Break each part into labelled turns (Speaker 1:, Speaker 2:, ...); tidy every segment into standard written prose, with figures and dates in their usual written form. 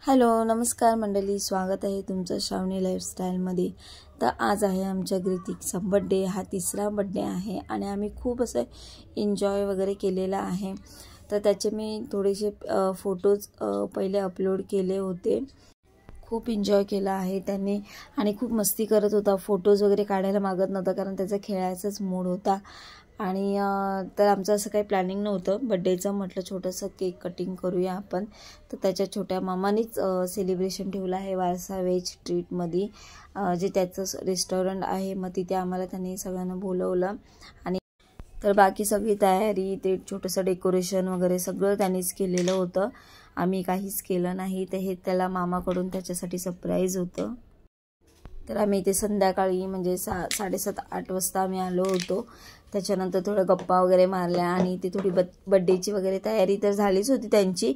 Speaker 1: Hello नमस्कार मंडळी, स्वागत आहे तुमचं श्रावणी लाईफस्टाईलमध्ये। तर आज आहे आमच्या ग्रितिकचा बड्डे। हा तिसरा बड्डे आहे आणि आम्ही खूप असं एन्जॉय वगैरे केलेला आहे। तर त्याचे मी थोडेसे फोटोज पहिले अपलोड केले होते। खूप एन्जॉय केला आहे त्यांनी आणि खूप मस्ती करत होता। फोटोज वगैरे काढायला मागत नव्हता कारण त्याचा खेळायचाच मूड होता। आणि तर आमचं असं काही प्लॅनिंग नव्हतं बड्डेचं। म्हटलं छोटंसं केक कटिंग करूया आपण। तर त्याच्या छोट्या मामानीच सेलिब्रेशन ठेवलं आहे वारसा वेज ट्रीटमध्ये, जे त्याचं रेस्टॉरंट आहे। मग तिथे आम्हाला त्यांनी सगळ्यांना बोलवलं आणि तर बाकी सगळी तयारी, ते छोटंसं डेकोरेशन वगैरे सगळं त्यांनीच केलेलं होतं। आम्ही काहीच केलं नाही। तर हे त्याला मामाकडून त्याच्यासाठी सरप्राईज होतं। तर आम्ही इथे संध्याकाळी म्हणजे 7:30-8 वाजता आम्ही आलो होतो। त्याच्यानंतर थोडं गप्पा वगैरे मारल्या आणि ती थोडी बड्डेची वगैरे तयारी तर झालीच होती त्यांची,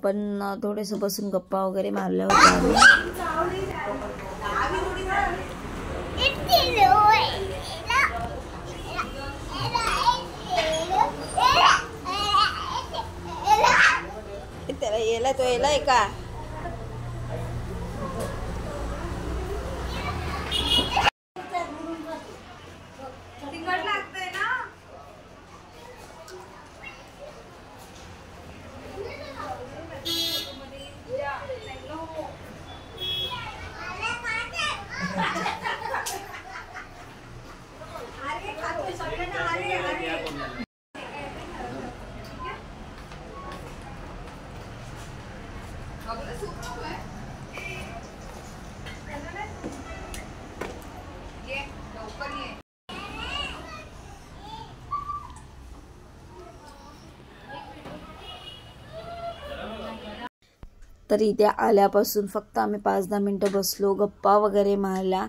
Speaker 1: पण थोडंसं बसून गप्पा वगैरे मारल्या होत्या आम्ही। त्याला येला तो येलाय का? तर इथे आल्यापासून फक्त आम्ही 5-10 मिनिटं बसलो, गप्पा वगैरे मारल्या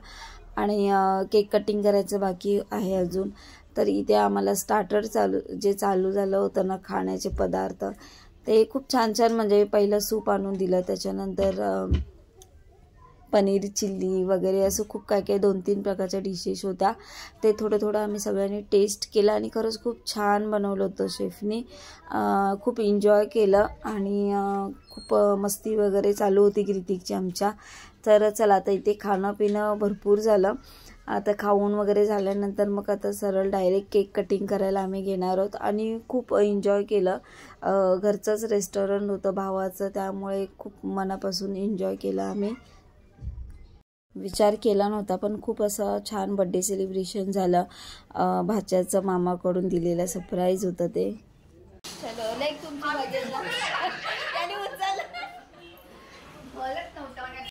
Speaker 1: आणि केक कटिंग करायचं बाकी आहे अजून। तर इथे आम्हाला स्टार्टर चालू झालं होतं ना, खाण्याचे पदार्थ ते खूप छान छान, म्हणजे पहिलं सूप आणून दिलं, त्याच्यानंतर पनीर चिल्ली वगैरे असं खूप काय काय 2-3 प्रकारच्या डिशेस होत्या। ते थोडं थोडं आम्ही सगळ्यांनी टेस्ट केलं आणि खरंच खूप छान बनवलं होतं शेफनी। खूप एन्जॉय केलं आणि खूप मस्ती वगैरे चालू होती ग्रितिकची आमच्या। तर चला आता इथे खाणं पिणं भरपूर झालं। आता खाऊन वगैरे झाल्यानंतर मग आता सरळ डायरेक्ट केक कटिंग करायला आम्ही घेणार आहोत आणि खूप एन्जॉय केलं। घरचंच रेस्टॉरंट होतं भावाचं, त्यामुळे खूप मनापासून एन्जॉय केलं आम्ही। विचार केला नव्हता पण खूप असं छान बर्थडे सेलिब्रेशन झालं। भाच्याचं मामाकडून दिलेलं सरप्राईज होतं ते। चलो लाईक तुमची बर्थडेला त्याने उचललं बोलत नव्हतं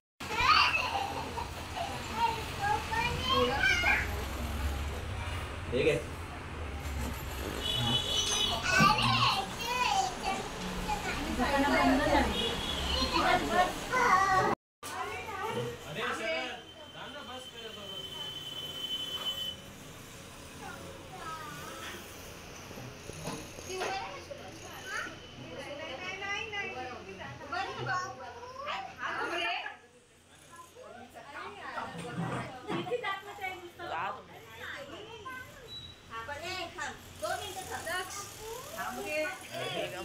Speaker 1: ठीक आहे।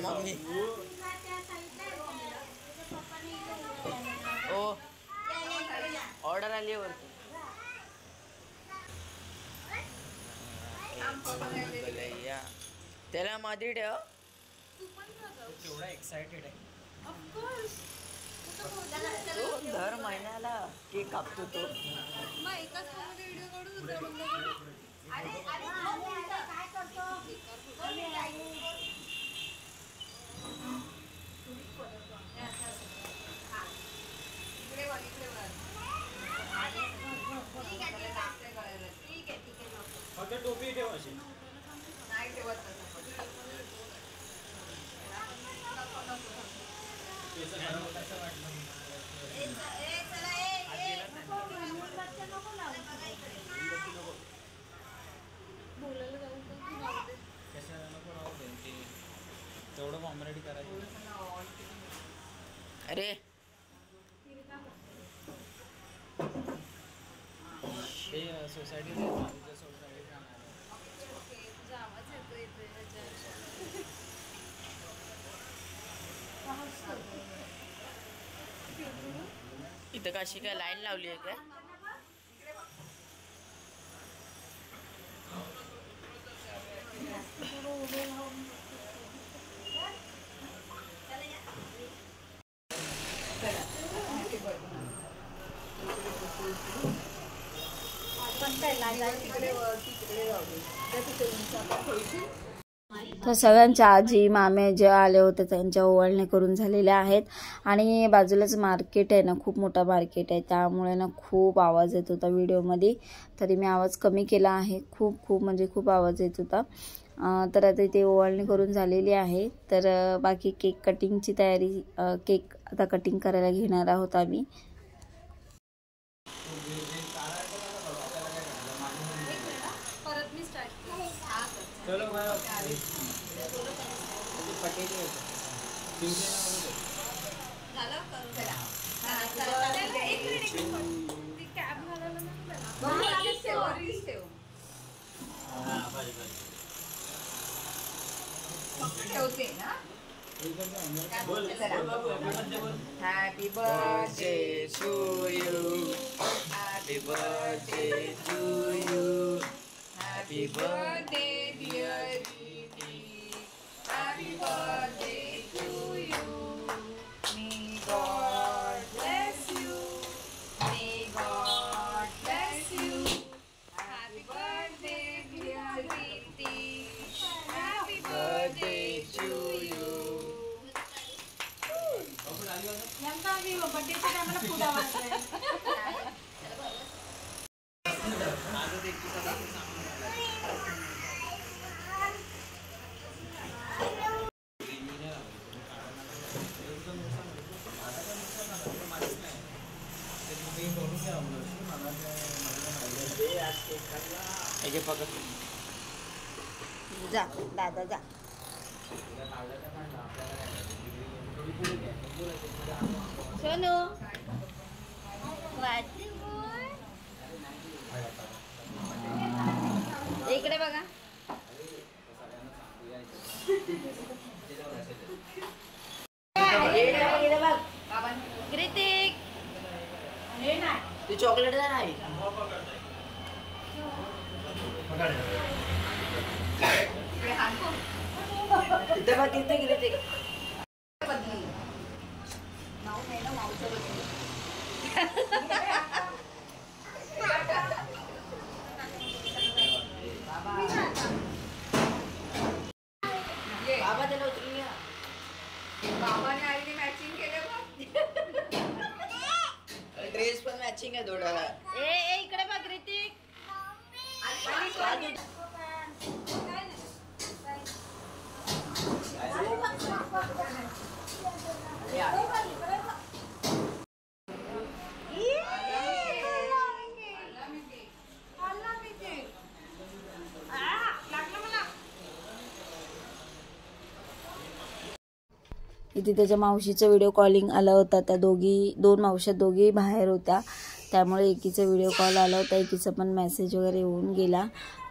Speaker 1: मम्मी ओ ऑर्डर आली आहे त्याला मध्ये ठेव। एवढा एक्साइटेड आहे दर महिन्याला केक कापतो तो। टोपी ठेव अशी नाही ठेवत तेवढं कॉमेडी करायचं। अरे सोसायटी
Speaker 2: इथं कशी काय लाईन लावली आहे काय?
Speaker 1: तर सगळ्यांच्या आजी मामे जे आले होते त्यांच्या ओवाळणी करून झालेल्या आहेत. आणि बाजूलाच मार्केट आहे ना, खूप मोठा मार्केट आहे, त्यामुळे ना खूप आवाज येत होता व्हिडिओमध्ये. तरी मी आवाज कमी केला आहे. खूप म्हणजे खूप आवाज येत होता. तर आता इथे ओवाळणी करून झालेली आहे. तर बाकी केक कटिंगची तयारी, केक आता कटिंग करायला घेणार आहोत आम्ही.
Speaker 2: Happy birthday to you. Happy birthday to you. Happy birthday dear Didi. Happy birthday to you. May God bless you. May God bless you. Happy birthday dear Didi. Happy birthday to you.
Speaker 1: जा दादा जा. सोनू इकडे बघा. कृतिक
Speaker 2: ती chocolate नाही. इथे बघ किती कृतिक. बाबा त्याला उचलून घ्या. बाबाने आईने मॅचिंग केलं बघ. ड्रेस पण मॅचिंग आहे थोडा.
Speaker 1: ए इकडे बघ ऋतिक. इथे त्याच्या मावशीचा व्हिडिओ कॉलिंग आला होता. त्या दोन मावश्या दोघी बाहेर होत्या, त्यामुळे एकीचा व्हिडिओ कॉल आला होता, एकीचा पण मेसेज वगैरे येऊन गेला.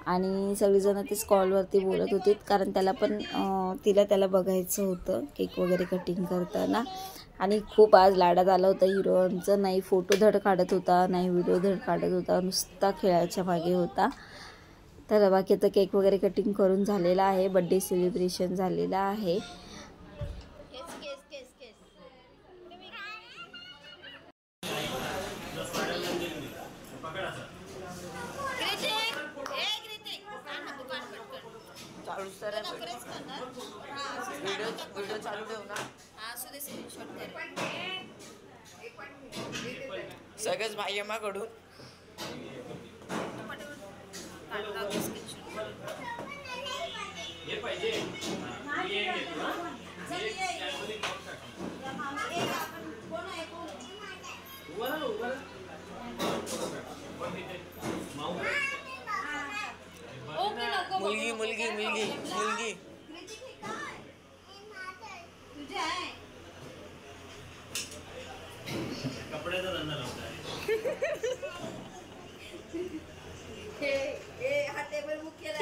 Speaker 1: आणि सगळेजण तेच कॉलवरती बोलत होते, कारण त्याला बघायचं होतं केक वगैरे कटिंग करताना. आणि खूप आज लाडात आला होता हिरोचं. नाही फोटो धड काढत होता, नाही व्हिडिओ धड काढत होता, नुसता खेळायच्या मागे होता. तर बाकी आता केक वगैरे कटिंग करून झालेला आहे, बड्डे सेलिब्रेशन झालेला आहे.
Speaker 2: व्हिडिओ चालू ठेव ना. सगळंच भाईमाकडून. मुलगी मुलगी मुलगी मुलगी कपड्याचा धंदा लावताय. हा टेबल बुक केला.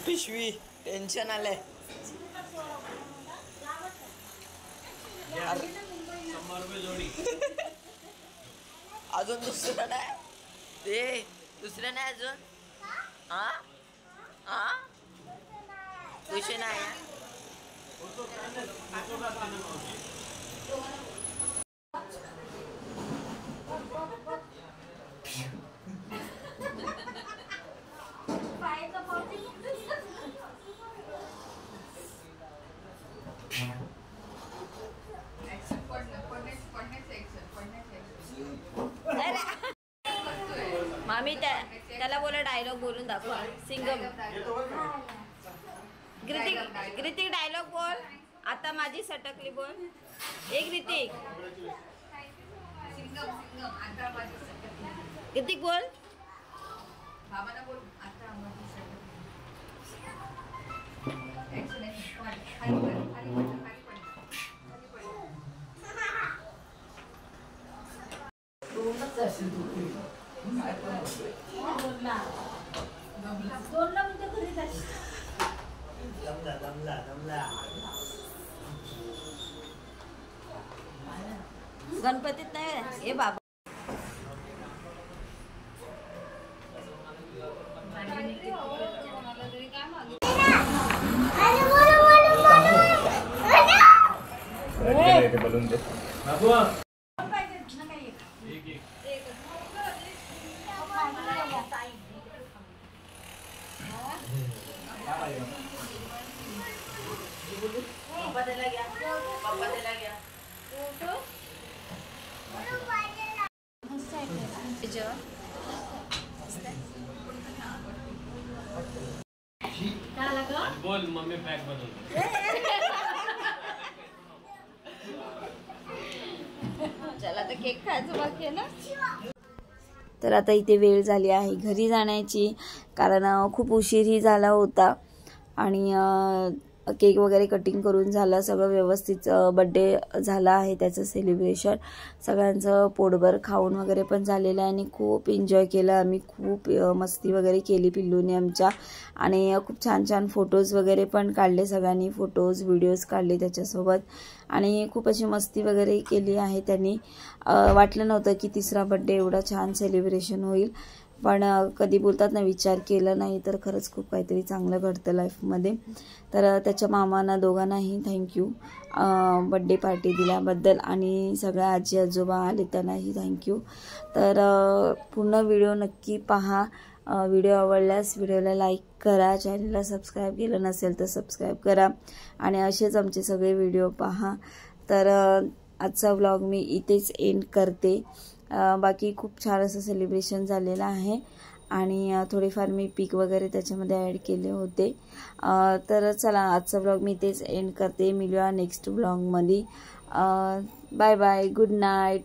Speaker 2: पिशवी टेन्शन आलंय.
Speaker 3: अजून दुसरं नाही ते दुसरं नाही अजून हा हा खुशी नाही मामी त्याला बोला डायलॉग बोलून दाखवा सिंगम कृतिक डायलॉग बोल आता माझी सटकली बोल एक कृतिक कृतिक बोल
Speaker 2: बाबांना बोल आता माझी
Speaker 1: गणपतीत नाही हे बाबा
Speaker 4: बलून दे बोल मम्मी पॅक बनवतो
Speaker 1: चला तर केक खायचं बाकी आहे ना. तर आता इथे वेळ झाली आहे घरी जाण्याची कारण खूप उशीरही झाला होता आणि केक वगैरे कटिंग करून झालं सगळं व्यवस्थित बर्थडे झाला आहे त्याचं सेलिब्रेशन सगळ्यांचं पोटभर खाऊन वगैरे पण झालेलं आहे आणि खूप एन्जॉय केलं आम्ही खूप मस्ती वगैरे केली पिल्लूने आमच्या आणि खूप छान छान फोटोज वगैरे पण काढले सगळ्यांनी फोटोज व्हिडिओज काढले त्याच्यासोबत आणि खूप अशी मस्ती वगैरे केली आहे त्यांनी वाटलं नव्हतं की तिसरा बर्थडे एवढा छान सेलिब्रेशन होईल पण कधी बोलतात ना विचार केला नाही तर खरंच खूप काहीतरी चांगलं घडतं लाईफमध्ये तर त्याच्या मामांना दोघांनाही थँक्यू बर्थडे पार्टी दिल्याबद्दल आणि सगळ्या आजी आजोबा आले त्यांनाही थँक्यू तर पूर्ण व्हिडिओ नक्की पहा व्हिडिओ आवडल्यास व्हिडिओला लाईक करा चॅनलला सबस्क्राईब केलं नसेल तर सबस्क्राईब करा आणि असेच आमचे सगळे व्हिडिओ पहा तर आजचा व्लॉग मी इथेच एंड करते बाकी खूप छान असं सेलिब्रेशन झालेलं आहे आणि थोडेफार मी पिक वगैरे त्याच्यामध्ये ॲड केले होते तर चला आजचा व्लॉग मी इथेच एंड करते मिळूया नेक्स्ट व्लॉगमध्ये बाय बाय गुड नाईट.